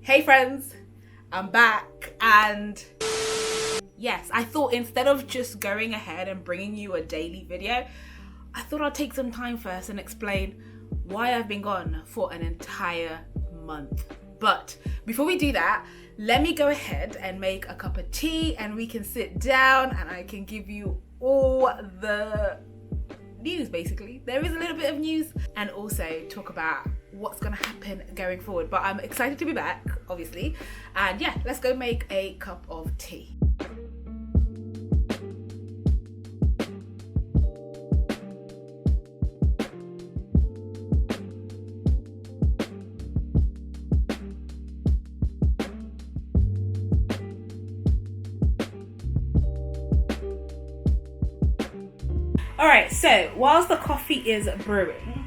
Hey friends, I'm back, and yes, I thought instead of just going ahead and bringing you a daily video, I thought I'd take some time first and explain why I've been gone for an entire month. But before we do that, let me go ahead and make a cup of tea and we can sit down and I can give you all the news. Basically, there is a little bit of news, and also talk about what's gonna happen going forward. But I'm excited to be back, obviously, and yeah, let's go make a cup of tea. Alright, so whilst the tea is brewing,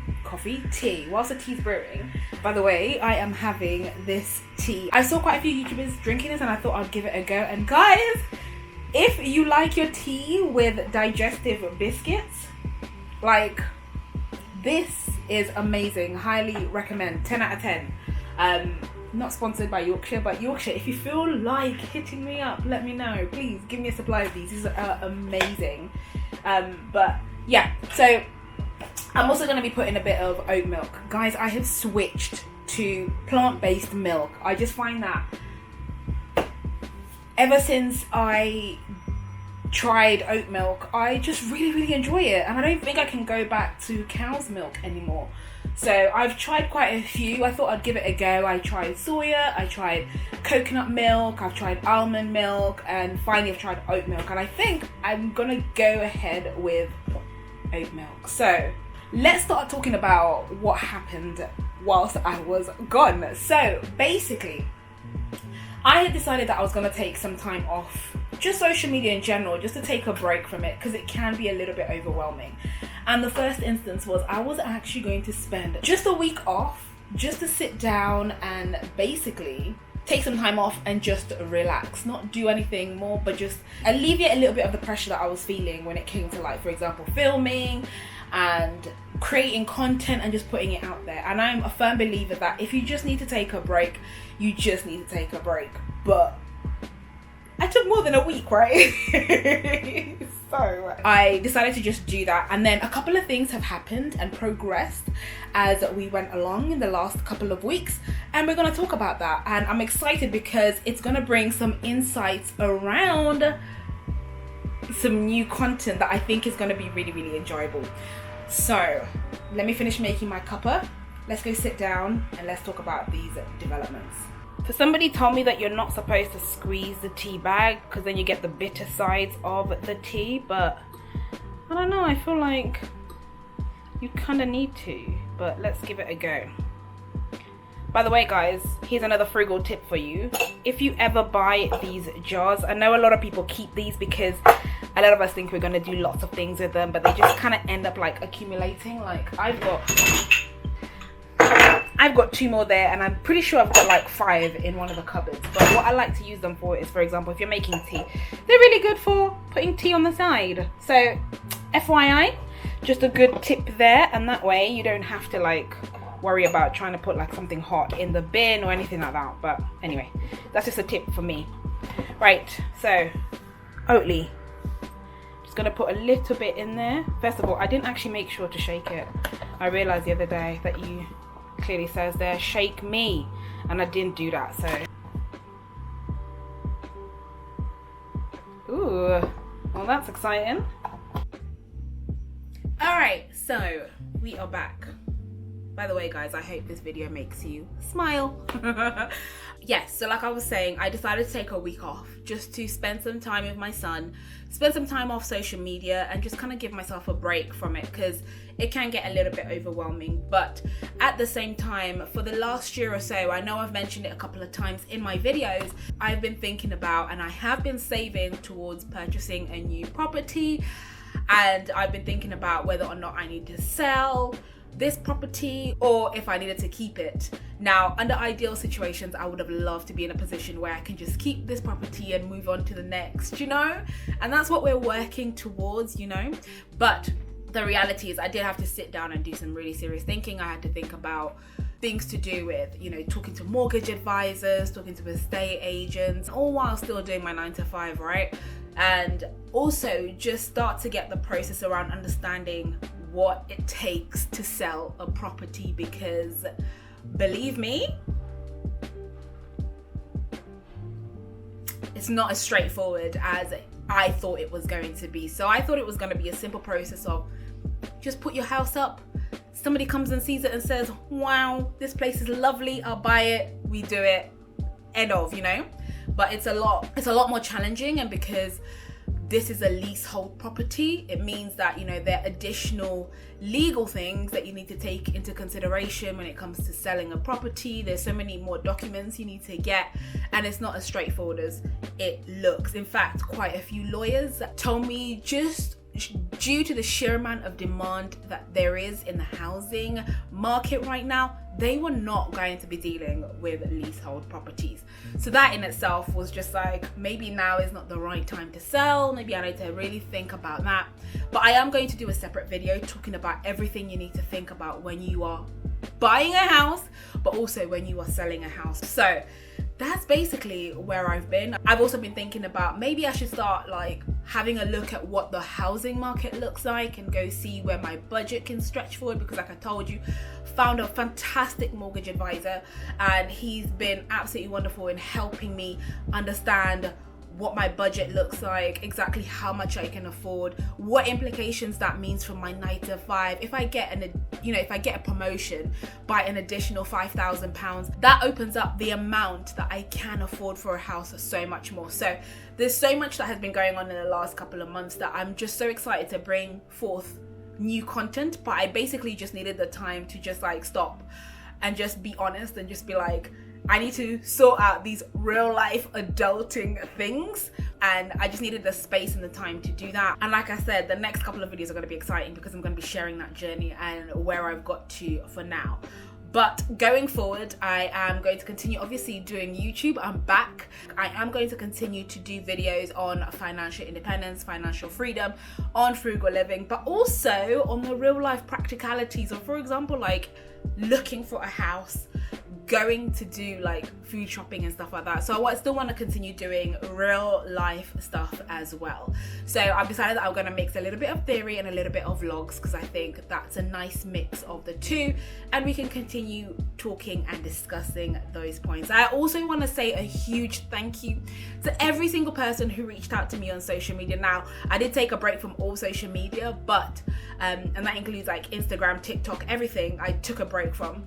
by the way, I am having this tea. I saw quite a few YouTubers drinking this and I thought I'd give it a go. And guys, if you like your tea with digestive biscuits, like, this is amazing. Highly recommend. 10 out of 10. Not sponsored by Yorkshire, but Yorkshire, if you feel like hitting me up, let me know. Please give me a supply of these. These are amazing. But yeah, so I'm also going to be putting a bit of oat milk. Guys, I have switched to plant-based milk. I just find that ever since I tried oat milk, I just really enjoy it, and I don't think I can go back to cow's milk anymore. So I've tried quite a few. I thought I'd give it a go. I tried soya, I tried coconut milk, I've tried almond milk, and finally I've tried oat milk, and I think I'm gonna go ahead with oat milk. So let's start talking about what happened whilst I was gone. So basically, I had decided that I was gonna take some time off just social media in general, just to take a break from it, because it can be a little bit overwhelming. And the first instance was I was actually going to spend just a week off, just to sit down and basically take some time off and just relax, not do anything more, but just alleviate a little bit of the pressure that I was feeling when it came to, like, for example, filming and creating content and just putting it out there. And I'm a firm believer that if you just need to take a break, you just need to take a break. But I took more than a week, right? So I decided to just do that, and then a couple of things have happened and progressed as we went along in the last couple of weeks, and we're going to talk about that. And I'm excited because it's going to bring some insights around some new content that I think is going to be really enjoyable. So let me finish making my cuppa. Let's go sit down and let's talk about these developments. So somebody told me that you're not supposed to squeeze the tea bag because then you get the bitter sides of the tea, but I don't know, I feel like you kind of need to, but let's give it a go. By the way, guys, here's another frugal tip for you. If you ever buy these jars, I know a lot of people keep these because a lot of us think we're going to do lots of things with them, but they just kind of end up like accumulating. Like I've got 2 more there, and I'm pretty sure I've got like 5 in one of the cupboards. But what I like to use them for is, for example, if you're making tea, they're really good for putting tea on the side. So FYI, just a good tip there, and that way you don't have to like worry about trying to put like something hot in the bin or anything like that. But anyway, that's just a tip for me. Right, so Oatly, just gonna put a little bit in there. First of all, I didn't actually make sure to shake it. I realized the other day that you clearly says there, shake me, and I didn't do that. So ooh, well, that's exciting. All right, so we are back. By the way, guys, I hope this video makes you smile. Yes, so like I was saying, I decided to take a week off just to spend some time with my son, spend some time off social media, and just kind of give myself a break from it, because it can get a little bit overwhelming. But at the same time, for the last year or so, I know I've mentioned it a couple of times in my videos, I've been thinking about, and I have been saving towards purchasing a new property, and I've been thinking about whether or not I need to sell this property or if I needed to keep it. Now, under ideal situations, I would have loved to be in a position where I can just keep this property and move on to the next, you know? And that's what we're working towards, you know? But the reality is I did have to sit down and do some really serious thinking. I had to think about things to do with, you know, talking to mortgage advisors, talking to estate agents, all while still doing my 9 to 5, right? And also just start to get the process around understanding what it takes to sell a property, because believe me, it's not as straightforward as I thought it was going to be. So I thought it was going to be a simple process of just put your house up, somebody comes and sees it and says, wow, this place is lovely, I'll buy it, we do it, end of, you know. But it's a lot more challenging, and because this is a leasehold property, it means that, you know, there are additional legal things that you need to take into consideration when it comes to selling a property. There's so many more documents you need to get, and it's not as straightforward as it looks. In fact, quite a few lawyers told me, just due to the sheer amount of demand that there is in the housing market right now, they were not going to be dealing with leasehold properties. So that in itself was just like, maybe now is not the right time to sell. Maybe I need to really think about that. But I am going to do a separate video talking about everything you need to think about when you are buying a house, but also when you are selling a house. So that's basically where I've been. I've also been thinking about maybe I should start like having a look at what the housing market looks like and go see where my budget can stretch forward, because like I told you, found a fantastic mortgage advisor, and he's been absolutely wonderful in helping me understand what my budget looks like, exactly how much I can afford, what implications that means for my 9 to 5. If I get a promotion by an additional £5,000, that opens up the amount that I can afford for a house so much more. So there's so much that has been going on in the last couple of months that I'm just so excited to bring forth new content. But I basically just needed the time to just like stop and just be honest and just be like, I need to sort out these real life adulting things, and I just needed the space and the time to do that. And like I said, the next couple of videos are going to be exciting because I'm going to be sharing that journey and where I've got to for now. But going forward, I am going to continue obviously doing YouTube. I'm back. I am going to continue to do videos on financial independence, financial freedom, on frugal living, but also on the real life practicalities of, for example, like looking for a house, going to do like food shopping and stuff like that. So I still want to continue doing real life stuff as well. So I've decided that I'm going to mix a little bit of theory and a little bit of vlogs, because I think that's a nice mix of the two, and we can continue talking and discussing those points. I also want to say a huge thank you to every single person who reached out to me on social media. Now, I did take a break from all social media, but and that includes like Instagram, TikTok, everything I took a break from.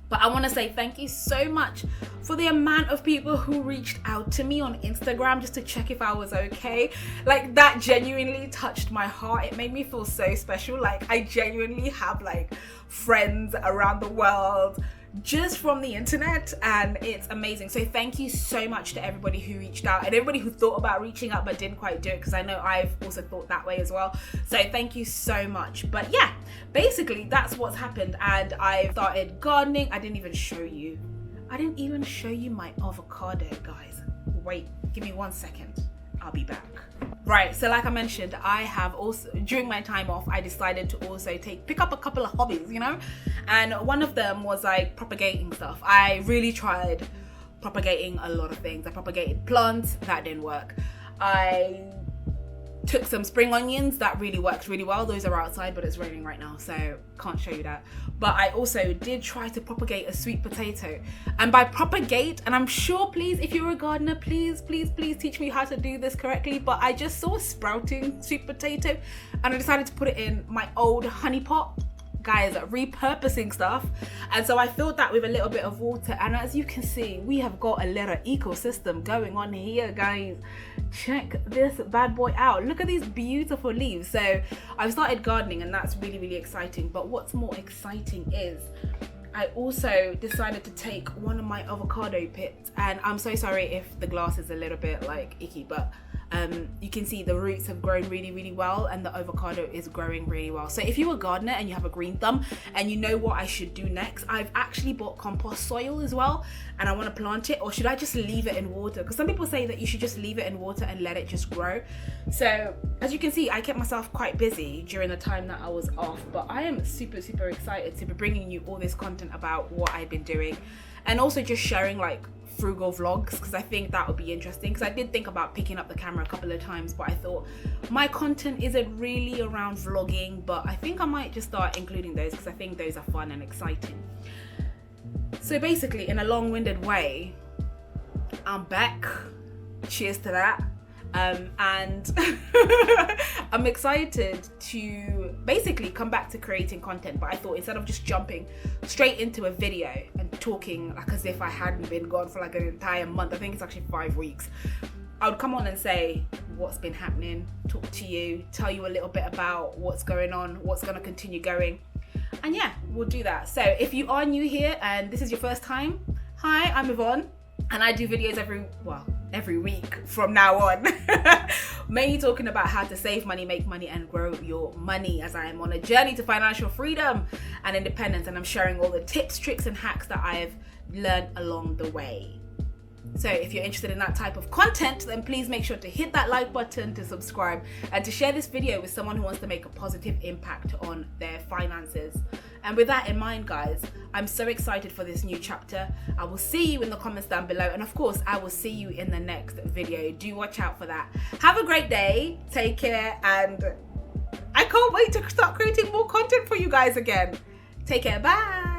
But I want to say thank you so much for the amount of people who reached out to me on Instagram just to check if I was okay. Like, that genuinely touched my heart. It made me feel so special. Like, I genuinely have like friends around the world just from the internet, and it's amazing. So thank you so much to everybody who reached out and everybody who thought about reaching out but didn't quite do it, because I know I've also thought that way as well. So thank you so much. But yeah, basically that's what's happened, and I started gardening. I didn't even show you my avocado, guys. Wait, give me 1 second, I'll be back. Right, so like I mentioned, I have also, during my time off, I decided to also pick up a couple of hobbies, you know? And one of them was like propagating stuff. I really tried propagating a lot of things. I propagated plants, that didn't work. I took some spring onions, that really worked really well. Those are outside, but it's raining right now, so can't show you that. But I also did try to propagate a sweet potato. And by propagate, and I'm sure, please, if you're a gardener, please teach me how to do this correctly. But I just saw a sprouting sweet potato and I decided to put it in my old honey pot. Guys, repurposing stuff. And so I filled that with a little bit of water, and as you can see, we have got a little ecosystem going on here, guys. Check this bad boy out. Look at these beautiful leaves. So I've started gardening, and that's really exciting. But what's more exciting is I also decided to take one of my avocado pits, and I'm so sorry if the glass is a little bit like icky, but You can see the roots have grown really, really well, and the avocado is growing really well. So if you're a gardener and you have a green thumb and you know what I should do next, I've actually bought compost soil as well, and I want to plant it. Or should I just leave it in water? Because some people say that you should just leave it in water and let it just grow. So as you can see, I kept myself quite busy during the time that I was off, but I am super, super excited to be bringing you all this content about what I've been doing, and also just sharing like frugal vlogs, because I think that would be interesting. Because I did think about picking up the camera a couple of times, but I thought my content isn't really around vlogging, but I think I might just start including those because I think those are fun and exciting. So basically, in a long-winded way, I'm back. Cheers to that. And I'm excited to basically come back to creating content, but I thought instead of just jumping straight into a video and talking like as if I hadn't been gone for like an entire month, I think it's actually 5 weeks, I would come on and say what's been happening, talk to you, tell you a little bit about what's going on, what's going to continue going, and yeah, we'll do that. So if you are new here and this is your first time, hi, I'm Yvonne, and I do videos every week from now on, mainly talking about how to save money, make money, and grow your money, as I am on a journey to financial freedom and independence, and I'm sharing all the tips, tricks, and hacks that I've learned along the way. So if you're interested in that type of content, then please make sure to hit that like button, to subscribe, and to share this video with someone who wants to make a positive impact on their finances. And with that in mind, guys, I'm so excited for this new chapter. I will see you in the comments down below, and of course I will see you in the next video. Do watch out for that. Have a great day, take care, and I can't wait to start creating more content for you guys again. Take care, bye.